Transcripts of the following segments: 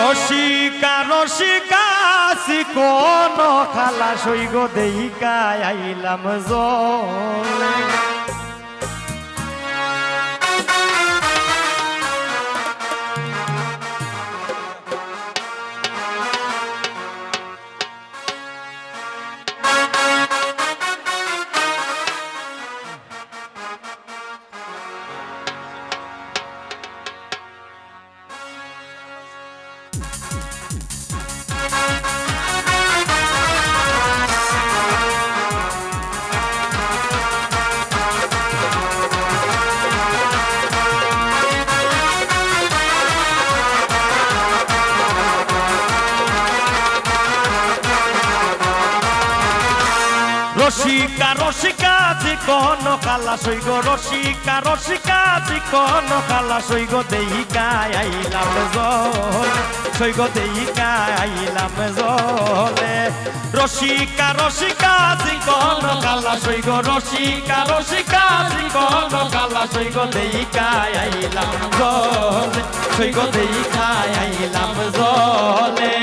রসিকা রসিকা কোন খালা সৈগ দেহিকা আইলাম জলে রসিকা রসিকা কোন খালা সৈগ রসিকা রসিকা কোন খালা সৈগ দেহিকা আইলাম জলে সৈগ দেহিকা আইলাম জলে রসিকা রসিকা কোন খালা সৈগ রসিকা রসিকা কোন খালা সৈগ দেহিকা আইলাম জলে সৈগ দেহিকা আইলাম জলে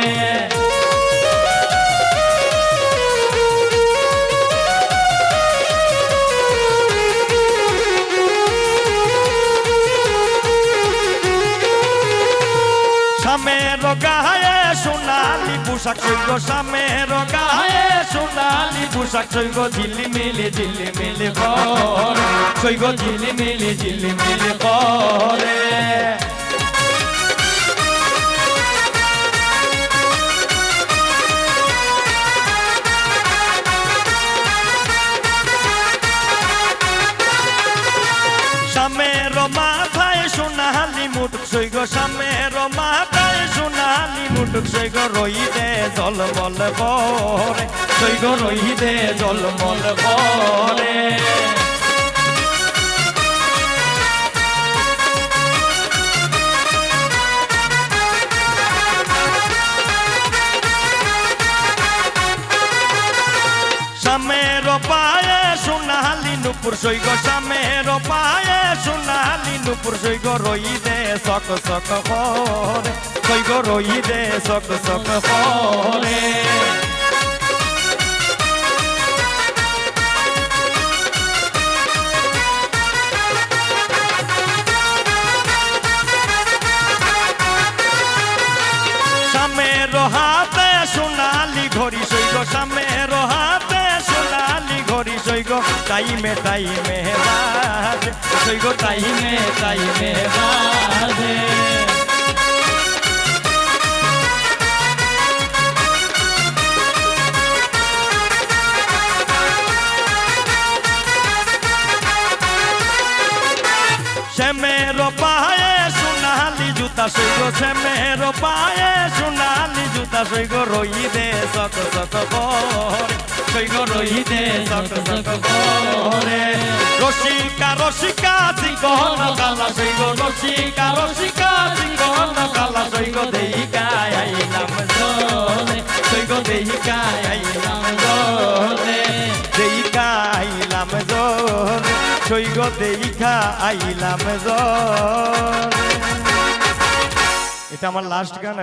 সামের গায়ে সোনালি পোশাক সৈগ সামের গায়ে সোনালি পোশাক সৈগ ঝিলিমিলি করে সৈগ ঝিলিমিলি করে সামের মাথায় সোনালি মুটুক সৈগ সামের মাথায় সোনালি মুটুক সৈগ রইদে জলমল করে সৈগ রইদে জলমল করে সামের পায়ে সোনালি নুপুর সৈগ সামের পায়ে সোনালি নুপুর সৈগ রইদে সক সক করে সৈগ রইদে সক সক করে সামের হাতে সোনালি ঘড়ি সৈগ সামের হাতে সোনালি ঘড়ি সৈগ টাইমে টাইমে বাজে সৈগ টাইমে টাইমে বাজে শ্যামের পায়ে সোনালি জুতা সৈগ শ্যামের পায়ে সোনালি জুতা সৈগ রইদে সক সক করে সৈগ রইদে সক সক করে রসিকা রসিকা কোন খালা সৈগ রসিকা রসিকা কোন খালা সৈগ দেহিকা আইলাম জলে সৈগ দেহিকা আইলাম জলে দেহিকা আইলাম জলে সৈগ দেহিকা আইলাম জলে। এটা আমার লাস্ট গান।